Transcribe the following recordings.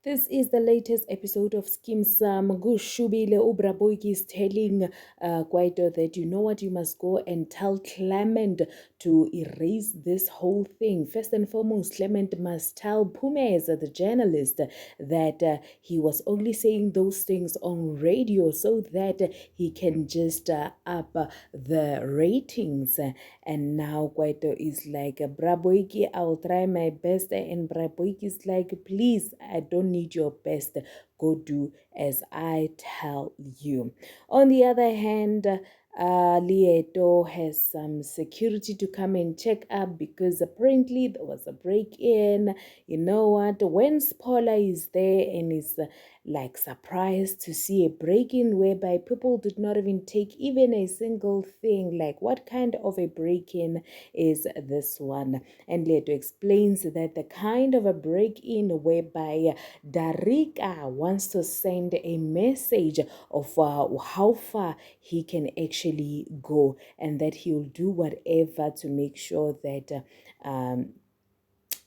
This is the latest episode of Skeem Saam. Gushubile Ubraboiki is telling Kwaito that you know what, you must go and tell Clement to erase this whole thing. First and foremost, Clement must tell Pumes, the journalist, that he was only saying those things on radio so that he can just up the ratings. And now Kwaito is like, Braboiki, I'll try my best. And Braboiki is like, please, I don't need your best. Go do as I tell you. On the other hand, Lieto has some security to come and check up because apparently there was a break in. You know what? When Spoiler is there and is like surprised to see a break in whereby people did not even take even a single thing. Like, what kind of a break in is this one? And Leto explains that the kind of a break in whereby Darika wants to send a message of how far he can actually go, and that he'll do whatever to make sure that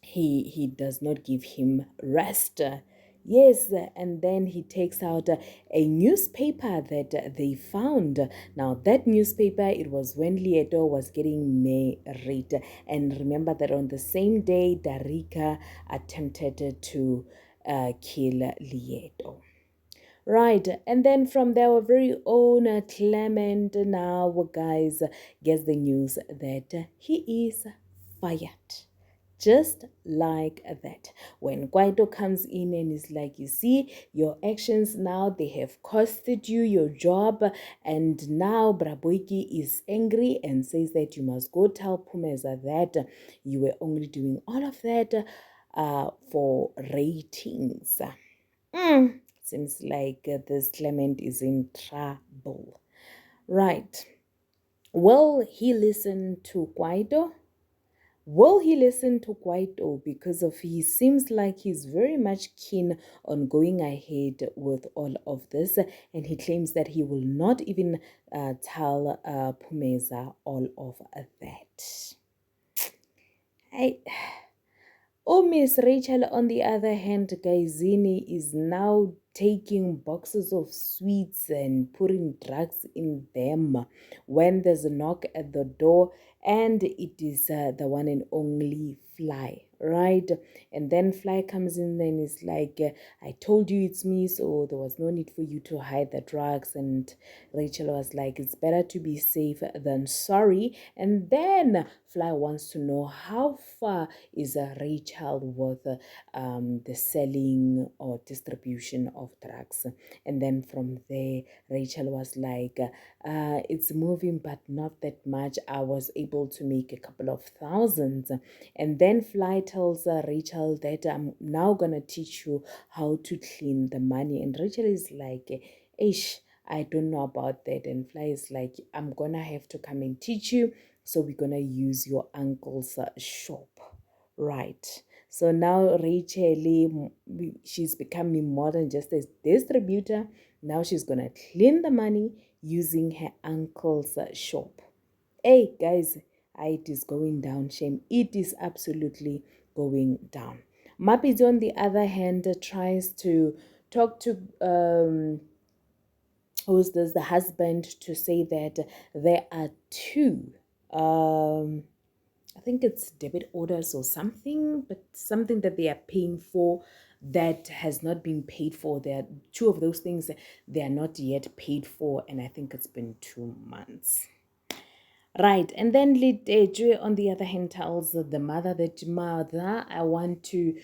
he does not give him rest. Yes, and then he takes out a newspaper that they found. Now, that newspaper, it was when Lieto was getting married. And remember that on the same day, Darika attempted to kill Lieto. Right, and then from there, our very own Clement now, guys, gets the news that he is fired. Just like that. When Kwaito comes in and is like, you see, your actions now, they have costed you your job. And now Braboiki is angry and says that you must go tell Pumeza that you were only doing all of that for ratings. Seems like this Clement is in trouble. Right. Will he listen to Kwaito? Will he listen to Kwaito? Because of he seems like he's very much keen on going ahead with all of this, and he claims that he will not even tell Pumeza all of that. I Oh, Miss Rachel, on the other hand, Gaizini is now taking boxes of sweets and putting drugs in them when there's a knock at the door, and it is the one and only Fly, right? And then Fly comes in and is like, I told you it's me, so there was no need for you to hide the drugs. And Rachel was like, it's better to be safe than sorry. And then Fly wants to know how far is Rachel with the selling or distribution of drugs. And then from there, Rachel was like, it's moving, but not that much. I was able to make a couple of thousands. And then Fly tells Rachel that I'm now going to teach you how to clean the money. And Rachel is like, ish, I don't know about that. And Fly is like, I'm going to have to come and teach you. So we're going to use your uncle's shop. Right. So now Rachel, she's becoming more than just a distributor. Now she's going to clean the money using her uncle's shop. Hey, guys, it is going down. Shame. It is absolutely going down. Mappies, on the other hand, tries to talk to who's this, the husband, to say that there are two I think it's debit orders or something, but something that they are paying for that has not been paid for. There are two of those things that they are not yet paid for, and I think it's been 2 months. Right, and then Joy, on the other hand, tells the mother that, Mother, I want to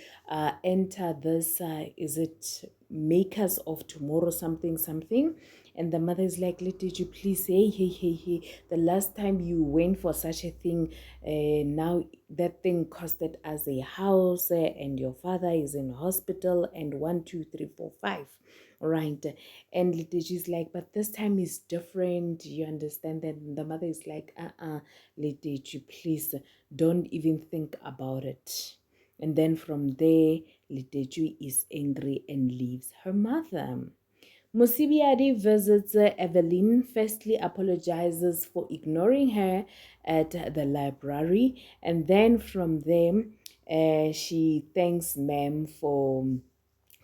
enter this, is it Makers of Tomorrow, something, something. And the mother is like, Did you please, hey, the last time you went for such a thing, now that thing costed us a house, and your father is in hospital, and 1, 2, 3, 4, 5. Right. And Liteji's like, but this time is different. You understand that? And the mother is like, Liteji, please don't even think about it. And then from there, Liteju is angry and leaves her mother. Musibiadi visits Evelyn, firstly apologizes for ignoring her at the library, and then from there, she thanks ma'am for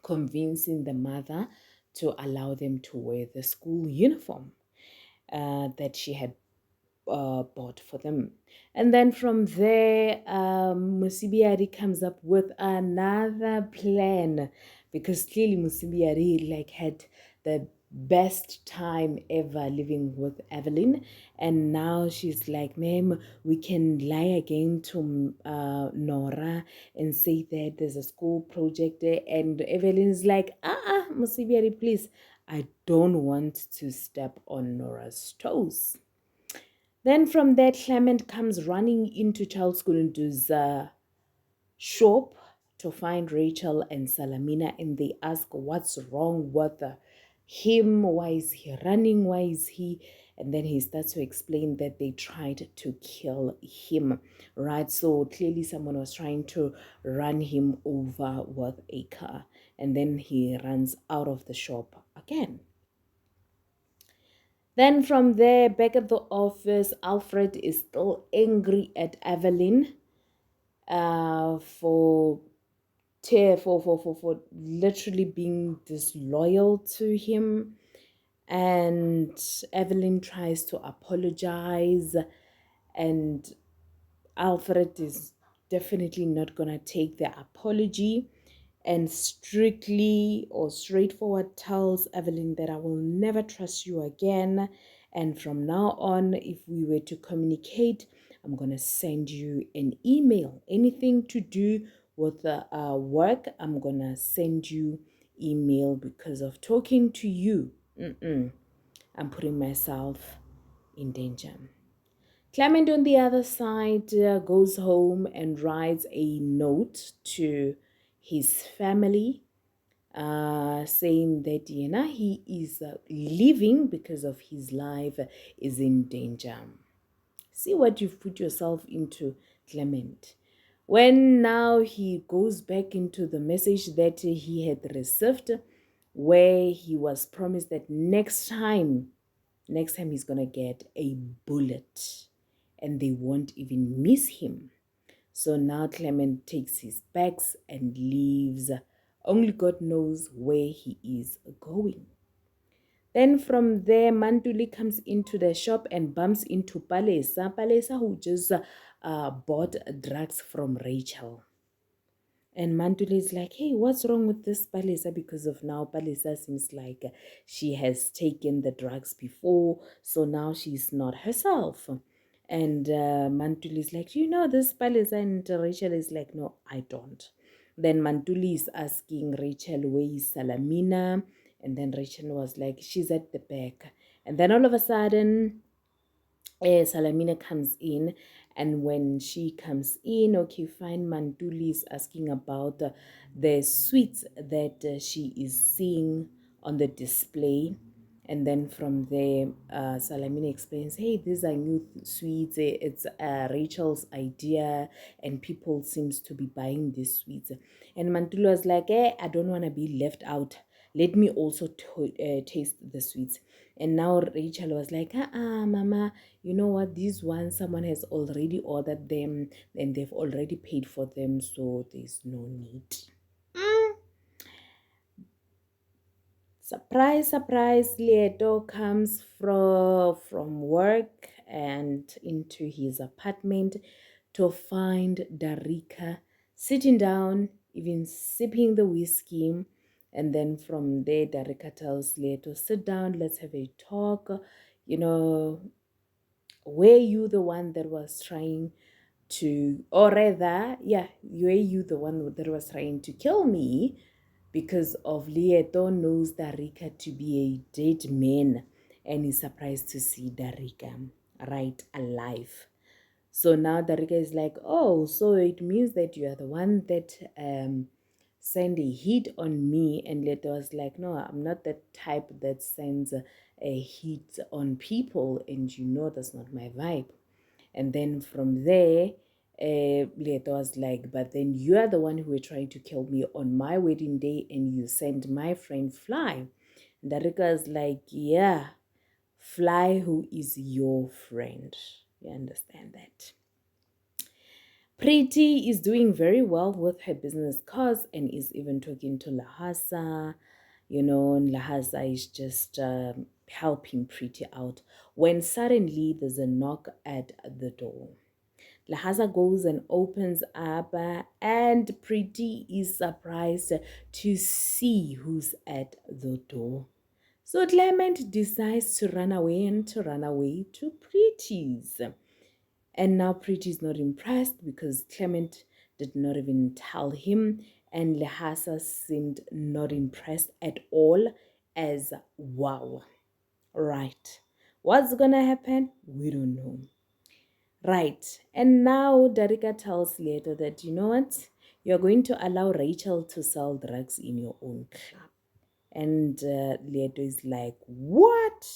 convincing the mother to allow them to wear the school uniform that she had bought for them. And then from there, Musibiari comes up with another plan, because clearly Musibiari like had the best time ever living with Evelyn, and now she's like, ma'am, we can lie again to Nora and say that there's a school project there, and Evelyn is like, Musibiari, please, I don't want to step on Nora's toes. Then from there, Clement comes running into Charles Kulundu's shop to find Rachel and Salamina, and they ask what's wrong with him, why is he running, why is he, and then he starts to explain that they tried to kill him, right? So clearly someone was trying to run him over with a car, and then he runs out of the shop again. Then from there, back at the office, Alfred is still angry at Evelyn for for literally being disloyal to him. And Evelyn tries to apologize, and Alfred is definitely not gonna take the apology, and strictly or straightforward tells Evelyn that I will never trust you again. And from now on, if we were to communicate, I'm going to send you an email. Anything to do with work, I'm going to send you email because of talking to you. I'm putting myself in danger. Clement, on the other side, goes home and writes a note to his family, saying that he is leaving because of his life is in danger. See what you've put yourself into, Clement. When now he goes back into the message that he had received, where he was promised that next time he's gonna get a bullet and they won't even miss him. So now Clement takes his bags and leaves. Only God knows where he is going. Then from there, Mantuli comes into the shop and bumps into Palesa, who just bought drugs from Rachel. And Mantuli is like, hey, what's wrong with this Palesa? Because of now, Palesa seems like she has taken the drugs before, so now she's not herself. And Mantuli is like, do you know this Palesa? And Rachel is like, no, I don't. Then Mantuli is asking Rachel, where is Salamina? And then Rachel was like, she's at the back. And then all of a sudden, Salamina comes in, and when she comes in, okay, fine, Mantuli is asking about the sweets that she is seeing on the display. And then from there, Salamina explains, hey, these are new sweets. It's Rachel's idea, and people seems to be buying these sweets. And Mantuli was like, I don't want to be left out. Let me also taste the sweets. And now Rachel was like, Mama, you know what? These ones, someone has already ordered them and they've already paid for them, so there's no need. Surprise, surprise, Lieto comes from work and into his apartment to find Darika sitting down, even sipping the whiskey. And then from there, Darika tells Lieto, sit down, let's have a talk. You know, were you the one that was trying to, or rather, yeah, were you the one that was trying to kill me? Because of Lieto knows Darika to be a dead man, and is surprised to see Darika right alive. So now Darika is like, oh, so it means that you are the one that send a hit on me. And Lieto was like, no, I'm not the type that sends a hit on people, and you know that's not my vibe. And then from there, Leto was like, but then you are the one who were trying to kill me on my wedding day, and you sent my friend Fly. And Darika is like, yeah, Fly, who is your friend. You understand that? Pretty is doing very well with her business cause and is even talking to Lahasa. And Lahasa is just helping Pretty out when suddenly there's a knock at the door. Lahasa goes and opens up, and Pretty is surprised to see who's at the door. So Clement decides to run away and to run away to Pretty's. And now Pretty is not impressed because Clement did not even tell him, and Lahasa seemed not impressed at all as well. Right. What's gonna happen? We don't know. Right. And now Darika tells Leto that, you know what? You're going to allow Rachel to sell drugs in your own club. And Leto is like, what?